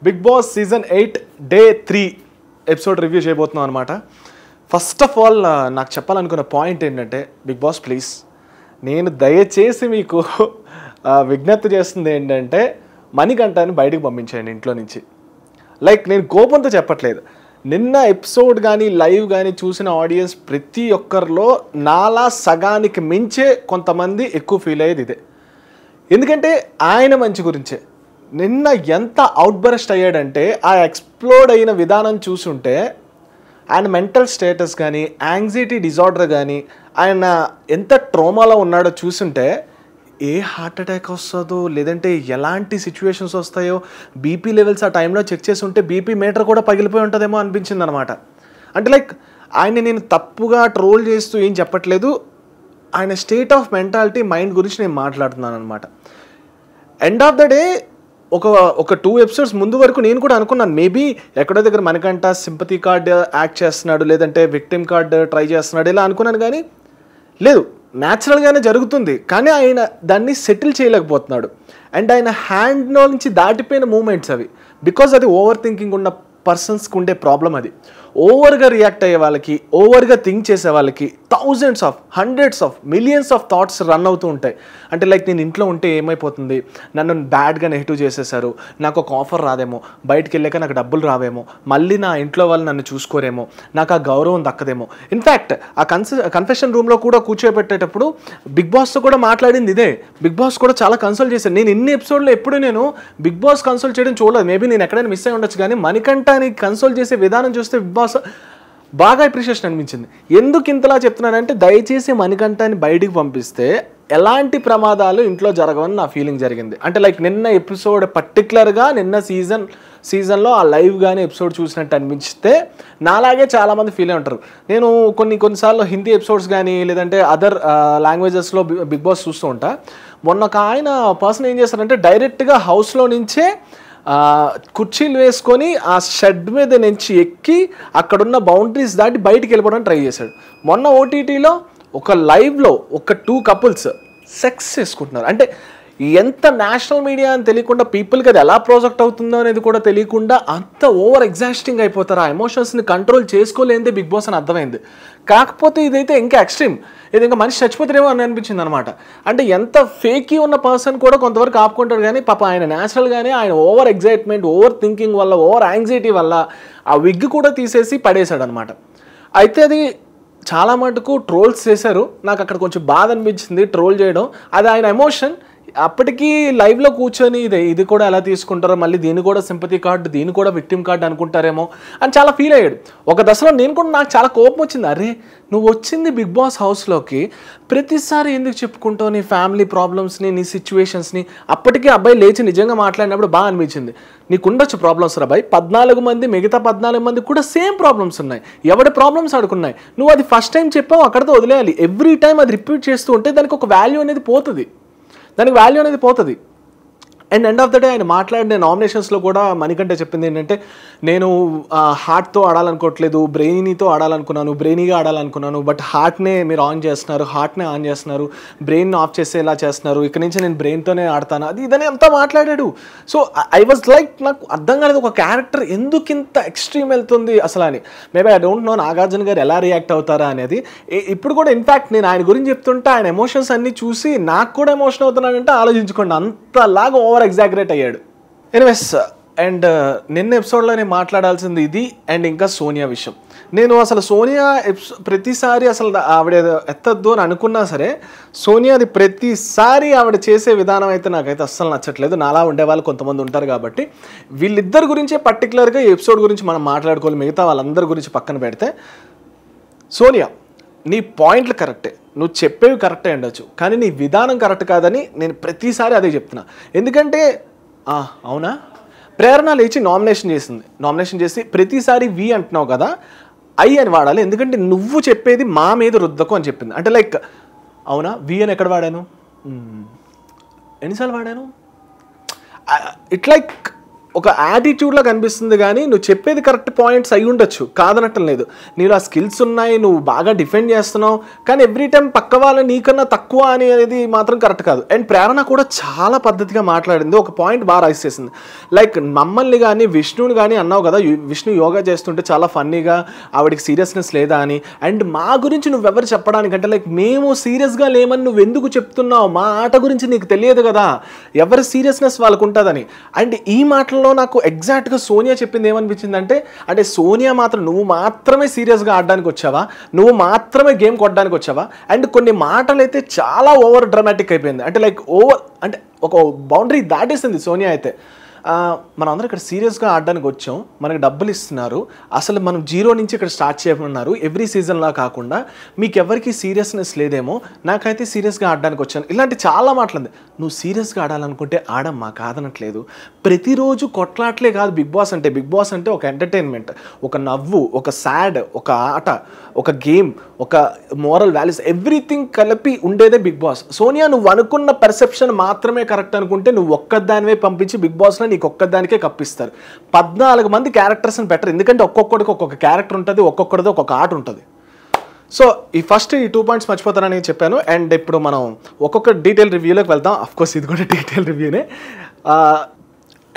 Big Boss season 8 day 3 episode review చేయబోతున్నాం అనమాట. First of all నాకు చెప్పాలనుకున్న పాయింట్ ఏంటంటే, బిగ్ బాస్ ప్లీజ్, నేను దయచేసి మీకు విజ్ఞప్తి చేస్తుంది ఏంటంటే, మణికంఠని బయటకు పంపించేయండి ఇంట్లో నుంచి. లైక్ నేను కోపంతో చెప్పట్లేదు, నిన్న ఎపిసోడ్ కానీ లైవ్ కానీ చూసిన ఆడియన్స్ ప్రతి ఒక్కరిలో నాలా సగానికి మించే కొంతమంది ఎక్కువ ఫీల్ అయ్యేది ఇదే. ఎందుకంటే ఆయన మంచి గురించే. నిన్న ఎంత అవుట్బరస్ట్ అయ్యాడంటే, ఆ ఎక్స్ప్లోడ్ అయిన విధానం చూసుంటే ఆయన మెంటల్ స్టేటస్ కానీ, యాంగ్జైటీ డిజార్డర్ కానీ, ఆయన ఎంత ట్రోమాలో ఉన్నాడో చూసుంటే ఏ హార్ట్ అటాక్ వస్తుందో, లేదంటే ఎలాంటి సిచ్యువేషన్స్ వస్తాయో, బీపీ లెవెల్స్ ఆ టైంలో చెక్ చేసి ఉంటే బీపీ మీటర్ కూడా పగిలిపోయి ఉంటుందేమో అనిపించింది అనమాట. అంటే లైక్ ఆయన్ని నేను తప్పుగా ట్రోల్ చేస్తూ ఏం చెప్పట్లేదు, ఆయన స్టేట్ ఆఫ్ మెంటాలిటీ మైండ్ గురించి నేను మాట్లాడుతున్నాను అనమాట. ఎండ్ ఆఫ్ ద డే ఒక 2 ఎపిసోడ్స్ ముందు వరకు నేను కూడా అనుకున్నాను, మేబీ ఎక్కడో దగ్గర మనకంట సింపతి కార్డ్ యాక్ట్ చేస్తున్నాడు, లేదంటే విక్టిమ్ కార్డ్ ట్రై చేస్తున్నాడు ఇలా అనుకున్నాను. కానీ లేదు, న్యాచురల్గానే జరుగుతుంది. కానీ ఆయన దాన్ని సెటిల్ చేయలేకపోతున్నాడు. అండ్ ఆయన హ్యాండ్లో నుంచి దాటిపోయిన మూమెంట్స్ అవి. బికాజ్ అది ఓవర్ థింకింగ్ ఉన్న పర్సన్స్కి ఉండే ప్రాబ్లం అది. ఓవర్గా రియాక్ట్ అయ్యే వాళ్ళకి, ఓవర్గా థింక్ చేసే వాళ్ళకి thousands of, hundreds of, millions of thoughts run అవుతూ ఉంటాయి. అంటే లైక్ నేను ఇంట్లో ఉంటే ఏమైపోతుంది, నన్ను బ్యాడ్గా నెగిటివ్ చేసేసారు, నాకు ఒక ఆఫర్ రాదేమో, బయటికి వెళ్ళాక నాకు డబ్బులు రావేమో, మళ్ళీ నా ఇంట్లో వాళ్ళు నన్ను చూసుకోరేమో, నాకు ఆ గౌరవం దక్కదేమో. ఇన్ఫ్యాక్ట్ ఆ కన్ఫెషన్ రూమ్లో కూడా కూర్చోబెట్టేటప్పుడు బిగ్ బాస్తో కూడా మాట్లాడింది ఇదే. బిగ్ బాస్ కూడా చాలా కన్సల్ట్ చేశాను. నేను ఇన్ని ఎపిసోడ్లో ఎప్పుడు నేను బిగ్ బాస్ కన్సల్ట్ చేయడం చూడలేదు. మేబీ నేను ఎక్కడైనా మిస్ అయి ఉండొచ్చు, కానీ మణికంఠని కన్సల్ట్ చేసే విధానం చూస్తే బిగ్ బాస్ బాగా అప్రిషియేషన్ అనిపించింది. ఎందుకు ఇంతలా చెప్తున్నానంటే, దయచేసి మణికంఠని బయటికి పంపిస్తే ఎలాంటి ప్రమాదాలు ఇంట్లో జరగవని నా ఫీలింగ్ జరిగింది. అంటే లైక్ నిన్న ఎపిసోడ్ పర్టికులర్గా నిన్న సీజన్లో ఆ లైవ్ కానీ ఎపిసోడ్ చూసినట్టు అనిపిస్తే నాలాగే చాలామంది ఫీల్ అయి ఉంటారు. నేను కొన్నిసార్లు హిందీ ఎపిసోడ్స్ కానీ లేదంటే అదర్ లాంగ్వేజెస్లో బిగ్ బాస్ చూస్తూ ఉంటా. మొన్న ఒక ఆయన పర్సన్ ఏం చేస్తారంటే, డైరెక్ట్గా హౌస్లో నుంచే కుర్చీలు వేసుకొని ఆ షెడ్ మీద నుంచి ఎక్కి అక్కడున్న బౌండరీస్ దాటి బయటికి వెళ్ళిపోవడానికి ట్రై చేశాడు. మొన్న ఓటీటీలో ఒక లైవ్లో ఒక 2 కపుల్స్ సెక్స్ చేసుకుంటున్నారు. అంటే ఎంత నేషనల్ మీడియా అని తెలియకుండా, పీపుల్కి అది ఎలా ప్రాజెక్ట్ అవుతుందో అనేది కూడా తెలియకుండా అంత ఓవర్ ఎగ్జాస్టింగ్ అయిపోతారు. ఆ ఎమోషన్స్ని కంట్రోల్ చేసుకోలేదే బిగ్ బాస్ అని అర్థమైంది. కాకపోతే ఇదైతే ఇంకా ఎక్స్ట్రీమ్, ఇది ఇంకా మనిషి చచ్చిపోతారేమో అని అనిపించింది అనమాట. అంటే ఎంత ఫేకీ ఉన్న పర్సన్ కూడా కొంతవరకు ఆపుకుంటాడు, కానీ పాప ఆయన న్యాచురల్గానే ఆయన ఓవర్ ఎగ్జైట్మెంట్, ఓవర్ థింకింగ్ వల్ల, ఓవర్ యాంగ్జైటీ వల్ల ఆ విగ్ కూడా తీసేసి పడేశాడు అనమాట. అయితే అది చాలా మటుకు ట్రోల్స్ చేశారు. నాకు అక్కడ కొంచెం బాధ అనిపించింది ట్రోల్ చేయడం. అది ఆయన ఎమోషన్. అప్పటికీ లైవ్లో కూర్చొని ఇది కూడా ఎలా తీసుకుంటారో, మళ్ళీ దీన్ని కూడా సింపతి కార్డు, దీన్ని కూడా విక్టిమ్ కార్డు అనుకుంటారేమో అని చాలా ఫీల్ అయ్యాడు. ఒక దశలో నేను కూడా, నాకు చాలా కోపం వచ్చింది. అరే, నువ్వు వచ్చింది బిగ్ బాస్ హౌస్లోకి, ప్రతిసారి ఎందుకు చెప్పుకుంటావు నీ ఫ్యామిలీ ప్రాబ్లమ్స్ని, నీ సిచ్యువేషన్స్ని. అప్పటికీ అబ్బాయి లేచి నిజంగా మాట్లాడినప్పుడు బాగా అనిపించింది, నీకు ఉండొచ్చు ప్రాబ్లమ్స్ అబ్బాయి, 14 మంది, మిగతా 14 మంది కూడా సేమ్ ప్రాబ్లమ్స్ ఉన్నాయి, ఎవరి ప్రాబ్లమ్స్ అడుకున్నాయి. నువ్వు అది ఫస్ట్ టైం చెప్పావు, అక్కడితో వదిలేయాలి. ఎవ్రీ టైం అది రిపీట్ చేస్తూ ఉంటే దానికి ఒక వాల్యూ అనేది పోతుంది, and end of the day ఆయన మాట్లాడిన నామినేషన్స్లో కూడా మణికంఠ చెప్పింది ఏంటంటే, నేను హార్ట్తో ఆడాలనుకోవట్లేదు, బ్రెయినీతో బ్రెయినీగా ఆడాలనుకున్నాను, బట్ హార్ట్నే మీరు ఆన్ చేస్తున్నారు, బ్రెయిన్ ఆఫ్ చేసేలా చేస్తున్నారు, ఇక్కడ నుంచి నేను బ్రెయిన్తోనే ఆడతాను, అది ఇదని అంతా మాట్లాడాడు. సో ఐ వాజ్ లైక్, నాకు అర్థం కాలేదు ఒక క్యారెక్టర్ ఎందుకు ఇంత ఎక్స్ట్రీమ్ వెళ్తుంది అసలు అని. Maybe I don't know Nagarjuna గారు ఎలా రియాక్ట్ అవుతారా అనేది. ఇప్పుడు కూడా ఇన్ఫ్యాక్ట్ నేను ఆయన గురించి చెప్తుంటే ఆయన ఎమోషన్స్ అన్నీ చూసి నాకు కూడా ఎమోషన్ అవుతున్నానంటే ఆలోచించుకోండి, అంతలాగా ఓవర్ ఎగ్జాగరేట్ అయ్యాడు. ఎనీవేస్, అండ్ నిన్న ఎపిసోడ్లో నేను మాట్లాడాల్సింది ఇది. అండ్ ఇంకా సోనియా విషయం. నేను అసలు సోనియా ప్రతిసారి అసలు ఆవిడ ఎత్తద్దు అని అనుకున్నా సరే, సోనియాది ప్రతిసారి ఆవిడ చేసే విధానం అయితే నాకైతే అస్సలు నచ్చట్లేదు. నాలా ఉండేవాళ్ళు కొంతమంది ఉంటారు కాబట్టి వీళ్ళిద్దరి గురించే పర్టికులర్గా ఈ ఎపిసోడ్ గురించి మనం మాట్లాడుకోవాలి. మిగతా వాళ్ళందరి గురించి పక్కన పెడితే, సోనియా నీ పాయింట్లు కరెక్టే, నువ్వు చెప్పేవి కరెక్టే ఉండొచ్చు, కానీ నీ విధానం కరెక్ట్ కాదని నేను ప్రతిసారి అదే చెప్తున్నా. ఎందుకంటే అవునా, ప్రేరణ లేచి నామినేషన్ చేసి ప్రతిసారి వి అంటున్నావు కదా, ఐ అని వాడాలి, ఎందుకంటే నువ్వు చెప్పేది మా మీద రుద్దకు అని చెప్పింది. అంటే లైక్ అవునా, వి అని ఎక్కడ వాడాను, ఎన్నిసార్లు వాడాను, ఇట్ లైక్ ఒక యాటిట్యూడ్లో కనిపిస్తుంది కానీ నువ్వు చెప్పేది కరెక్ట్ పాయింట్స్ అయి ఉండొచ్చు, కాదనటం లేదు. నీలో ఆ స్కిల్స్ ఉన్నాయి, నువ్వు బాగా డిఫెండ్ చేస్తున్నావు, కానీ ఎవ్రీ టైం పక్క వాళ్ళు నీకన్నా తక్కువ అనేది మాత్రం కరెక్ట్ కాదు. అండ్ ప్రేరణ కూడా చాలా పద్ధతిగా మాట్లాడింది, ఒక పాయింట్ బాగా రైస్ చేసింది. లైక్ మమ్మల్ని కానీ విష్ణుని కానీ అన్నావు కదా, విష్ణు యోగా చేస్తుంటే చాలా ఫన్నీగా ఆవిడకి సీరియస్నెస్ లేదా అని. అండ్ మా గురించి నువ్వెవరు చెప్పడానికంటే లైక్ మేము సీరియస్గా లేమని నువ్వు ఎందుకు చెప్తున్నావు, మా ఆట గురించి నీకు తెలియదు కదా, ఎవరి సీరియస్నెస్ వాళ్ళకు ఉంటుందని. అండ్ ఈ మాటలో నాకు ఎగ్జాక్ట్గా సోనియా చెప్పింది ఏమనిపించిందంటే, అంటే సోనియా మాత్రం నువ్వు మాత్రమే సీరియస్గా ఆడడానికి వచ్చావా, నువ్వు మాత్రమే గేమ్ కొట్టడానికి వచ్చావా. అండ్ కొన్ని మాటలు అయితే చాలా ఓవర్ డ్రామాటిక్ అయిపోయింది, అంటే లైక్ అంటే ఒక బౌండరీ దాటేసింది సోనియా అయితే. మనం అందరం ఇక్కడ సీరియస్గా ఆడడానికి వచ్చాం, మనకి డబ్బులు ఇస్తున్నారు, అసలు మనం జీరో నుంచి ఇక్కడ స్టార్ట్ చేయమన్నారు ఎవ్రీ సీజన్లా కాకుండా, మీకు ఎవరికి సీరియస్నెస్ లేదేమో, నాకైతే సీరియస్గా ఆడడానికి వచ్చాను, ఇలాంటి చాలా మాటలుంది. నువ్వు సీరియస్గా ఆడాలనుకుంటే ఆడమ్మా, కాదనట్లేదు. ప్రతిరోజు కొట్లాట్లే కాదు బిగ్ బాస్ అంటే. బిగ్ బాస్ అంటే ఒక ఎంటర్టైన్మెంట్, ఒక నవ్వు, ఒక సాడ్, ఒక ఆట, ఒక గేమ్, ఒక మోరల్ వాల్యూస్, ఎవ్రీథింగ్ కలిపి ఉండేదే బిగ్ బాస్. సోనియా నువ్వు అనుకున్న పర్సెప్షన్ మాత్రమే కరెక్ట్ అనుకుంటే నువ్వు ఒక్కదానివే పంపించి బిగ్ బాస్లో నీకు ఒక్కదానికే కప్పిస్తారు. 14 మంది క్యారెక్టర్స్ని పెట్టరు, ఎందుకంటే ఒక్కొక్కడికి ఒక్కొక్క క్యారెక్టర్ ఉంటుంది, ఒక్కొక్కడిది ఒక్కొక్క ఆట ఉంటుంది. సో ఈ 2 పాయింట్స్ మర్చిపోతానని చెప్పాను. అండ్ ఇప్పుడు మనం ఒక్కొక్క డీటెయిల్ రివ్యూలోకి వెళ్తాం. అఫ్కోర్స్ ఇది కూడా డీటెయిల్ రివ్యూనే.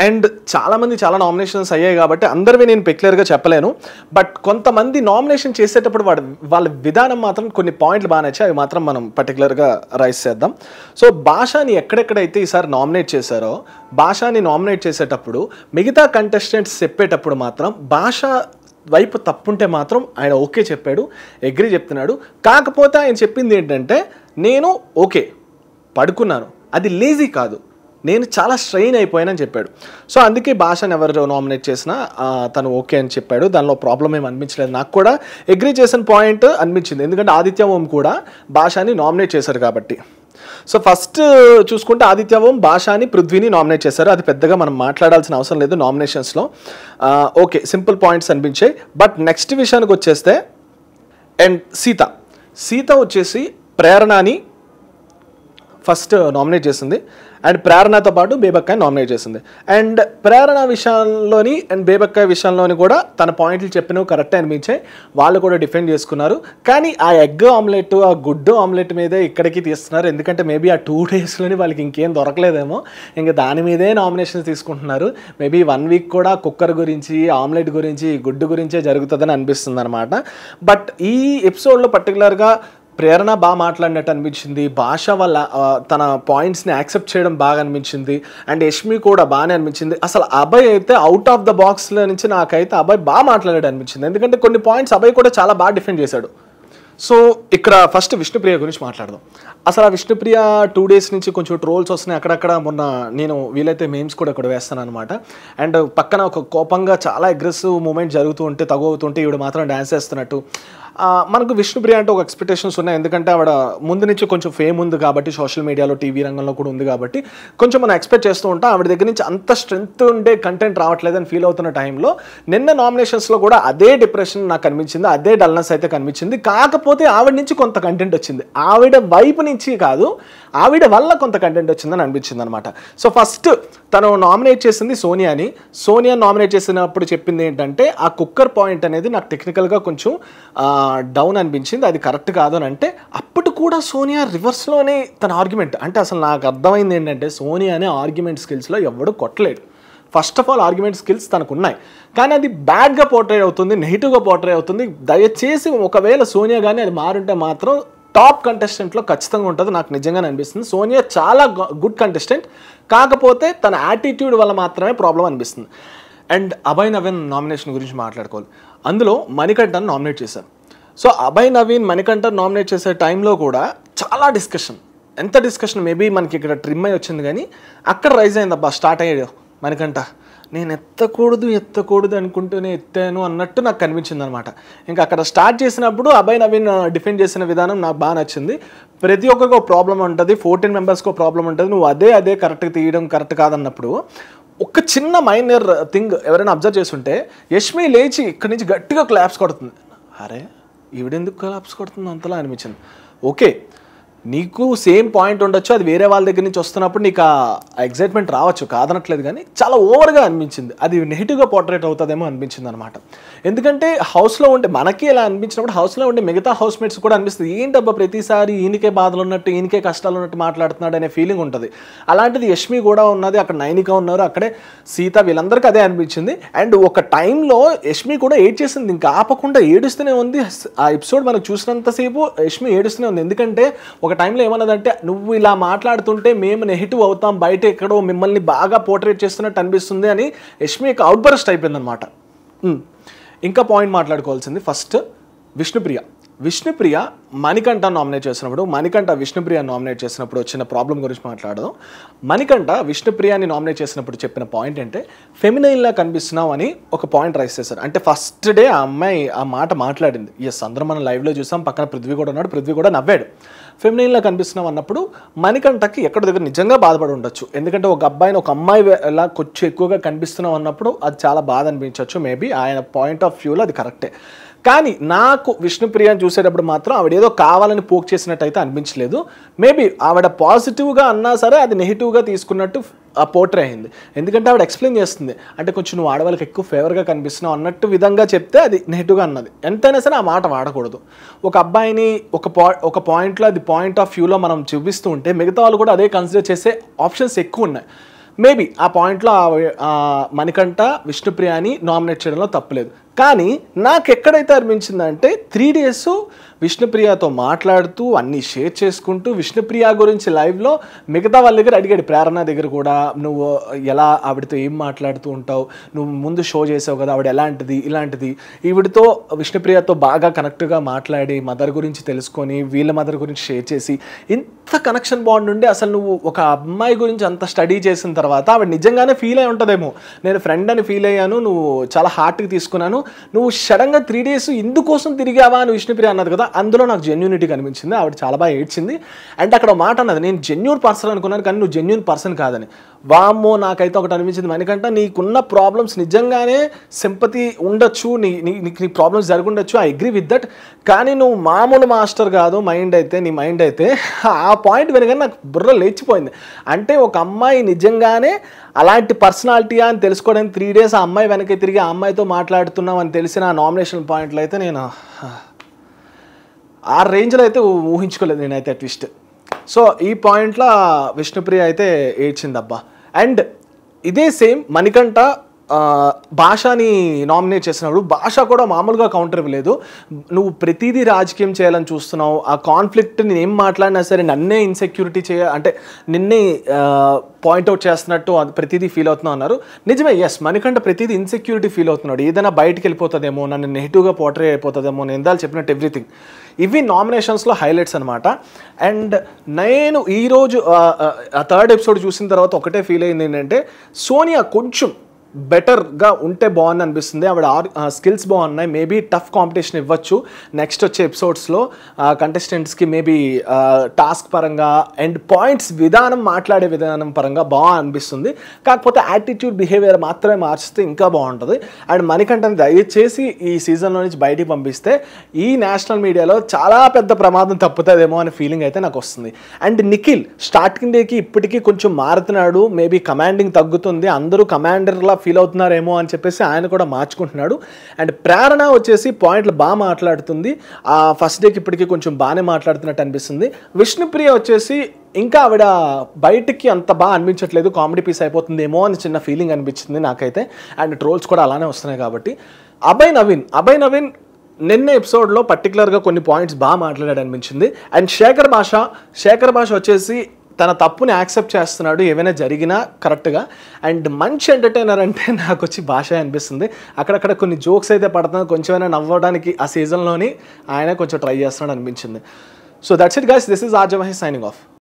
అండ్ చాలామంది చాలా నామినేషన్స్ అయ్యాయి కాబట్టి అందరివి నేను పెక్యులర్గా చెప్పలేను. బట్ కొంతమంది నామినేషన్ చేసేటప్పుడు వాళ్ళ విధానం మాత్రం కొన్ని పాయింట్లు బాగా నచ్చాయి, అవి మాత్రం మనం పర్టికులర్గా రైస్ చేద్దాం. సో భాషని ఎక్కడెక్కడైతే ఈసారి నామినేట్ చేశారో, భాషని నామినేట్ చేసేటప్పుడు మిగతా కంటెస్టెంట్స్ చెప్పేటప్పుడు మాత్రం భాష వైపు తప్పుంటే మాత్రం ఆయన ఓకే చెప్పాడు, అగ్రీ చెప్తున్నాడు. కాకపోతే ఆయన చెప్పింది ఏంటంటే, నేను ఓకే పడుకున్నాను, అది లేజీ కాదు, నేను చాలా స్ట్రెయిన్ అయిపోయానని చెప్పాడు. సో అందుకే భాషను ఎవరు నామినేట్ చేసినా తను ఓకే అని చెప్పాడు, దానిలో ప్రాబ్లం ఏమి అనిపించలేదు. నాకు కూడా అగ్రీ చేసిన పాయింట్ అనిపించింది, ఎందుకంటే ఆదిత్య ఓం కూడా భాషని నామినేట్ చేశారు కాబట్టి. సో ఫస్ట్ చూసుకుంటే ఆదిత్య ఓం, భాషని, పృథ్వీని నామినేట్ చేశారు. అది పెద్దగా మనం మాట్లాడాల్సిన అవసరం లేదు నామినేషన్స్లో. ఓకే, సింపుల్ పాయింట్స్ అనిపించాయి. బట్ నెక్స్ట్ విషయానికి వచ్చేస్తే, అండ్ సీత వచ్చేసి ప్రేరణని ఫస్ట్ నామినేట్ చేసింది, అండ్ ప్రేరణతో పాటు బేబక్కాయని నామినేట్ చేసింది. అండ్ ప్రేరణ విషయంలోని అండ్ బేబక్కాయ విషయంలోని కూడా తన పాయింట్లు చెప్పినవి కరెక్టే అనిపించాయి, వాళ్ళు కూడా డిఫెండ్ చేసుకున్నారు. కానీ ఆ ఎగ్ ఆమ్లెట్, ఆ గుడ్డు ఆమ్లెట్ మీదే ఇక్కడికి తీస్తున్నారు, ఎందుకంటే మేబీ ఆ 2 డేస్లోని వాళ్ళకి ఇంకేం దొరకలేదేమో, ఇంకా దాని మీదే నామినేషన్స్ తీసుకుంటున్నారు. మేబీ 1 వీక్ కూడా కుక్కర్ గురించి, ఆమ్లెట్ గురించి, గుడ్డు గురించే జరుగుతుందని అనిపిస్తుంది అనమాట. బట్ ఈ ఎపిసోడ్లో పర్టికులర్గా ప్రేరణ బాగా మాట్లాడినట్టు అనిపించింది, భాష వల్ల తన పాయింట్స్ని యాక్సెప్ట్ చేయడం బాగా అనిపించింది. అండ్ యష్మి కూడా బాగానే అనిపించింది. అసలు అభయ్ అయితే అవుట్ ఆఫ్ ద బాక్స్లో నుంచి నాకైతే అభయ్ బాగా మాట్లాడాడు అనిపించింది, ఎందుకంటే కొన్ని పాయింట్స్ అభయ్ కూడా చాలా బాగా డిఫెండ్ చేశాడు. సో ఇక్కడ ఫస్ట్ విష్ణుప్రియ గురించి మాట్లాడదాం. అసలు ఆ విష్ణుప్రియ 2 డేస్ నుంచి కొంచెం ట్రోల్స్ వస్తున్నాయి అక్కడక్కడ. మొన్న నేను వీలైతే మేమ్స్ కూడా ఇక్కడ వేస్తాను అనమాట. అండ్ పక్కన ఒక కోపంగా చాలా అగ్రెసివ్ మూమెంట్ జరుగుతూ ఉంటే, తగువుతుంటే ఈవిడ మాత్రం డ్యాన్స్ చేస్తున్నట్టు. మనకు విష్ణుప్రియ అంటే ఒక ఎక్స్పెక్టేషన్స్ ఉన్నాయి, ఎందుకంటే ఆవిడ ముందు నుంచి కొంచెం ఫేమ్ ఉంది కాబట్టి, సోషల్ మీడియాలో, టీవీ రంగంలో కూడా ఉంది కాబట్టి కొంచెం మనం ఎక్స్పెక్ట్ చేస్తూ ఉంటాం. ఆవిడ దగ్గర నుంచి అంత స్ట్రెంత్ ఉండే కంటెంట్ రావట్లేదని ఫీల్ అవుతున్న టైంలో నిన్న నామినేషన్స్లో కూడా అదే డిప్రెషన్ నాకు కనిపించింది, అదే డల్నెస్ అయితే కనిపించింది. కాకపోతే ఆవిడ నుంచి కొంత కంటెంట్ వచ్చింది, ఆవిడ వైపు నుంచి కాదు, ఆవిడ వల్ల కొంత కంటెంట్ వచ్చిందని అనిపించింది అనమాట. సో ఫస్ట్ తను నామినేట్ చేసింది సోనియాని. సోనియా నామినేట్ చేసినప్పుడు చెప్పింది ఏంటంటే, ఆ కుక్కర్ పాయింట్ అనేది నాకు టెక్నికల్గా కొంచెం డౌన్ అనిపించింది, అది కరెక్ట్ కాదు అని అంటే, అప్పుడు కూడా సోనియా రివర్స్లోనే తన ఆర్గ్యుమెంట్. అంటే అసలు నాకు అర్థమైంది ఏంటంటే, సోనియానే ఆర్గ్యుమెంట్ స్కిల్స్లో ఎవడు కొట్టలేడు. First of all argument skills తనకు ఉన్నాయి, కానీ అది బ్యాడ్గా పోర్ట్రే అవుతుంది, నెగిటివ్గా పోర్ట్రే అవుతుంది. దయచేసి ఒకవేళ సోనియా కానీ అది మారుంటే మాత్రం టాప్ కంటెస్టెంట్లో ఖచ్చితంగా ఉంటుంది, నాకు నిజంగానే అనిపిస్తుంది. సోనియా చాలా గుడ్ కంటెస్టెంట్, కాకపోతే తన యాటిట్యూడ్ వల్ల మాత్రమే ప్రాబ్లం అనిపిస్తుంది. అండ్ అభయ్ నవీన్ నామినేషన్ గురించి మాట్లాడుకోవాలి. అందులో మణికంఠన్ నామినేట్ చేశారు. సో అభయ్ నవీన్ మణికంఠన్ నామినేట్ చేసే టైంలో కూడా చాలా డిస్కషన్, ఎంత డిస్కషన్, మేబీ మనకి ఇక్కడ ట్రిమ్ అయి వచ్చింది, కానీ అక్కడ రైజ్ అయిందబ్బా, స్టార్ట్ అయ్యాడు మణికంఠ. నేను ఎత్తకూడదు అనుకుంటూనే ఎత్తాను అన్నట్టు నాకు కనిపించింది అనమాట. ఇంకా అక్కడ స్టార్ట్ చేసినప్పుడు అభయ్ నవీన్ డిఫెండ్ చేసిన విధానం నాకు బాగా నచ్చింది. ప్రతి ఒక్కరికి ఒక ప్రాబ్లం ఉంటుంది, 14 మెంబర్స్కి ఒక ప్రాబ్లం ఉంటుంది, నువ్వు అదే కరెక్ట్గా తీయడం కరెక్ట్ కాదన్నప్పుడు ఒక చిన్న మైనర్ థింగ్ ఎవరైనా అబ్జర్వ్ చేస్తుంటే, యష్మి లేచి ఇక్కడి నుంచి గట్టిగా క్లాప్స్ కొడుతుంది. అరే ఈవిడెందుకు క్లాప్స్ కొడుతుంది అంతలా అనిపించింది. ఓకే, నీకు సేమ్ పాయింట్ ఉండొచ్చు, అది వేరే వాళ్ళ దగ్గర నుంచి వస్తున్నప్పుడు నీకు ఆ ఎగ్జైట్మెంట్ రావచ్చు, కాదనట్లేదు, కానీ చాలా ఓవర్గా అనిపించింది. అది నెగిటివ్గా పోర్ట్రేట్ అవుతుందేమో అనిపించింది అనమాట. ఎందుకంటే హౌస్లో ఉంటే మనకి ఇలా అనిపించినప్పుడు హౌస్లో ఉండే మిగతా హౌస్మేట్స్ కూడా అనిపిస్తుంది, ఏంటబ్బా ప్రతిసారి ఈయనకే బాధలు ఉన్నట్టు, ఈయనకే కష్టాలు ఉన్నట్టు మాట్లాడుతున్నాడు అనే ఫీలింగ్ ఉంటుంది. అలాంటిది యష్మి కూడా ఉన్నది, అక్కడ నైనిక ఉన్నారు, అక్కడే సీత, వీళ్ళందరికీ అదే అనిపించింది. అండ్ ఒక టైంలో యష్మి కూడా ఏడ్ చేసింది, ఇంకా ఆపకుండా ఏడుస్తూనే ఉంది. ఆ ఎపిసోడ్ మనకు చూసినంతసేపు యష్మి ఏడుస్తూనే ఉంది. ఎందుకంటే ఒక టైంలో ఏమన్నదంటే, నువ్వు ఇలా మాట్లాడుతుంటే మేము నెగిటివ్ అవుతాం, బయట ఎక్కడో మిమ్మల్ని బాగా పోర్ట్రేట్ చేస్తున్నట్టు అనిపిస్తుంది అని యష్మి యొక్క అవుట్ బర్స్ట్ అయిపోయింది అనమాట. ఇంకా పాయింట్ మాట్లాడుకోవాల్సింది, ఫస్ట్ విష్ణుప్రియ మణికంఠ నామినేట్ చేసినప్పుడు, మణికంఠ విష్ణుప్రియ నామినేట్ చేసినప్పుడు వచ్చిన ప్రాబ్లం గురించి మాట్లాడదాం. మణికంఠ విష్ణుప్రియని నామినేట్ చేసినప్పుడు చెప్పిన పాయింట్ అంటే, ఫెమినైన్లా కనిపిస్తున్నావు అని ఒక పాయింట్ రైస్ చేశారు. అంటే ఫస్ట్ డే ఆ అమ్మాయి ఆ మాట మాట్లాడింది. ఎస్, అందరం మనం లైవ్లో చూసాం, పక్కన పృథ్వీ కూడా ఉన్నాడు, పృథ్వీ కూడా నవ్వాడు. ఫెమినైన్లా కనిపిస్తున్నావు అన్నప్పుడు మణికంఠకి ఎక్కడ దగ్గర నిజంగా బాధపడి ఉండొచ్చు. ఎందుకంటే ఒక అబ్బాయిని ఒక అమ్మాయి ఎలా కొంచెం ఎక్కువగా కనిపిస్తున్నావు అన్నప్పుడు అది చాలా బాధ అనిపించవచ్చు. మేబీ ఆయన పాయింట్ ఆఫ్ వ్యూలో అది కరెక్టే. కానీ నాకు విష్ణుప్రియని చూసేటప్పుడు మాత్రం ఆవిడ ఏదో కావాలని పోక్ చేసినట్టు అయితే అనిపించలేదు. మేబీ ఆవిడ పాజిటివ్గా అన్నా సరే అది నెగిటివ్గా తీసుకున్నట్టు పోర్ట్రే అయింది. ఎందుకంటే ఆవిడ ఎక్స్ప్లెయిన్ చేస్తుంది, అంటే కొంచెం నువ్వు ఆడవాళ్ళకి ఎక్కువ ఫేవర్గా కనిపిస్తున్నావు అన్నట్టు విధంగా చెప్తే అది నెగిటివ్గా అన్నది. ఎంతైనా సరే ఆ మాట వాడకూడదు. ఒక అబ్బాయిని ఒక పాయింట్లో అది పాయింట్ ఆఫ్ వ్యూలో మనం చూపిస్తూ ఉంటే మిగతా వాళ్ళు కూడా అదే కన్సిడర్ చేసే ఆప్షన్స్ ఎక్కువ ఉన్నాయి. మేబీ ఆ పాయింట్లో మణికంఠ విష్ణుప్రియని నామినేట్ చేయడంలో తప్పలేదు. కానీ నాకు ఎక్కడైతే అనిపించిందంటే 3 days విష్ణుప్రియతో మాట్లాడుతూ అన్నీ షేర్ చేసుకుంటూ విష్ణుప్రియ గురించి లైవ్లో మిగతా వాళ్ళ దగ్గర అడిగాడు. ప్రేరణ దగ్గర కూడా, నువ్వు ఎలా ఆవిడతో ఏం మాట్లాడుతూ ఉంటావు, నువ్వు ముందు షో చేసావు కదా ఆవిడ ఎలాంటిది ఇలాంటిది, ఈవిడతో విష్ణుప్రియతో బాగా కనెక్ట్గా మాట్లాడి మదర్ గురించి తెలుసుకొని వీళ్ళ మదర్ గురించి షేర్ చేసి ఇంత కనెక్షన్ బాండ్ ఉండి అసలు నువ్వు ఒక అమ్మాయి గురించి అంత స్టడీ చేసిన తర్వాత ఆవిడ నిజంగానే ఫీల్ అయి ఉంటుందేమో, నేను ఫ్రెండ్ అని ఫీల్ అయ్యాను, నువ్వు చాలా హార్ట్కి తీసుకున్నాను, నువ్వు సడన్గా 3 days ఇందుకోసం తిరిగావా అని విష్ణుప్రియ అన్నది కదా, అందులో నాకు జెన్యూనిటీ కనిపించింది. ఆవిడ చాలా బాగా ఏడ్చింది. అండ్ అక్కడ మాట అన్నది, నేను జెన్యూన్ పర్సన్ అనుకున్నాను కానీ నువ్వు జెన్యూన్ పర్సన్ కాదని. వామ్మో, నాకైతే ఒకటి అనిపించింది, మనకంటే నీకున్న ప్రాబ్లమ్స్ నిజంగానే సింపతి ఉండొచ్చు, నీ ప్రాబ్లమ్స్ జరుగుండొచ్చు, ఐ అగ్రీ విత్ దట్, కానీ నువ్వు మామూలు మాస్టర్ కాదు నీ మైండ్ అయితే ఆ పాయింట్ వినగానే నాకు బుర్ర లేచిపోయింది. అంటే ఒక అమ్మాయి నిజంగానే అలాంటి పర్సనాలిటీయా అని తెలుసుకోవడానికి 3 days ఆ అమ్మాయి వెనక్కి తిరిగి ఆ అమ్మాయితో మాట్లాడుతున్నాం అని తెలిసిన ఆ నామినేషన్ పాయింట్లు అయితే నేను ఆ రేంజ్లో అయితే ఊహించుకోలేదు నేనైతే ట్విస్ట్. సో ఈ పాయింట్లో విష్ణుప్రియ అయితే ఏడ్చిందబ్బా. అండ్ ఇదే సేమ్ మణికంఠ భాషని నామినేట్ చేసినప్పుడు భాష కూడా మామూలుగా కౌంటర్ ఇవ్వలేదు. నువ్వు ప్రతిదీ రాజకీయం చేయాలని చూస్తున్నావు, ఆ కాన్ఫ్లిక్ట్ నేను ఏం మాట్లాడినా సరే నన్నే ఇన్సెక్యూరిటీ అంటే నిన్నే పాయింట్అవుట్ చేస్తున్నట్టు అది ప్రతిదీ ఫీల్ అవుతున్నావు అన్నారు. నిజమే, ఎస్, మనకంటే ప్రతిదీ ఇన్సెక్యూరిటీ ఫీల్ అవుతున్నాడు, ఏదైనా బయటకు వెళ్ళిపోతుందేమో, నన్ను నెగిటివ్గా పోర్ట్రే అయిపోతుందేమో, నేను ఇందాక చెప్పినట్టు ఎవ్రీథింగ్. ఇవి నామినేషన్స్లో హైలైట్స్ అనమాట. అండ్ నేను ఈరోజు ఆ 3rd episode చూసిన తర్వాత ఒకటే ఫీల్ అయింది ఏంటంటే, సోనియా కొంచెం బెటర్గా ఉంటే బాగుంది అనిపిస్తుంది. ఆవిడ స్కిల్స్ బాగున్నాయి, మేబీ టఫ్ కాంపిటీషన్ ఇవ్వచ్చు నెక్స్ట్ వచ్చే ఎపిసోడ్స్లో కంటెస్టెంట్స్కి. మేబీ టాస్క్ పరంగా అండ్ పాయింట్స్ విధానం, మాట్లాడే విధానం పరంగా బాగా అనిపిస్తుంది. కాకపోతే యాటిట్యూడ్ బిహేవియర్ మాత్రమే మార్చితే ఇంకా బాగుంటుంది. అండ్ మణికంఠని దయచేసి ఈ సీజన్లో నుంచి బయటికి పంపిస్తే ఈ నేషనల్ మీడియాలో చాలా పెద్ద ప్రమాదం తప్పుతుందేమో అనే ఫీలింగ్ అయితే నాకు వస్తుంది. అండ్ నిఖిల్ స్టార్టింగ్ డేకి ఇప్పటికీ కొంచెం మారుతున్నాడు, మేబీ కమాండింగ్ తగ్గుతుంది, అందరూ కమాండర్లా ఫీల్ అవుతున్నారేమో అని చెప్పేసి ఆయన కూడా మార్చుకుంటున్నాడు. అండ్ ప్రేరణ వచ్చేసి పాయింట్లు బాగా మాట్లాడుతుంది, ఆ ఫస్ట్ డేకి ఇప్పటికీ కొంచెం బాగానే మాట్లాడుతున్నట్టు అనిపిస్తుంది. విష్ణుప్రియ వచ్చేసి ఇంకా ఆవిడ బయటికి అంత బాగా అనిపించట్లేదు, కామెడీ పీస్ అయిపోతుందేమో అని చిన్న ఫీలింగ్ అనిపించింది నాకైతే. అండ్ ట్రోల్స్ కూడా అలానే వస్తున్నాయి కాబట్టి. అభయ్ నవీన్ నిన్న ఎపిసోడ్లో పర్టికులర్గా కొన్ని పాయింట్స్ బాగా మాట్లాడాడు అనిపించింది. అండ్ శేఖర్ భాష వచ్చేసి తన తప్పుని యాక్సెప్ట్ చేస్తున్నాడు ఏమైనా జరిగినా కరెక్ట్గా. అండ్ మంచి ఎంటర్టైనర్ అంటే నాకు వచ్చి భాష అనిపిస్తుంది. అక్కడక్కడ కొన్ని జోక్స్ అయితే పడుతున్నాయి, కొంచెమైనా నవ్వడానికి ఆ సీజన్లోని ఆయన కొంచెం ట్రై చేస్తున్నాడు అనిపించింది. So that's it guys, this is RJ Mahesh signing off.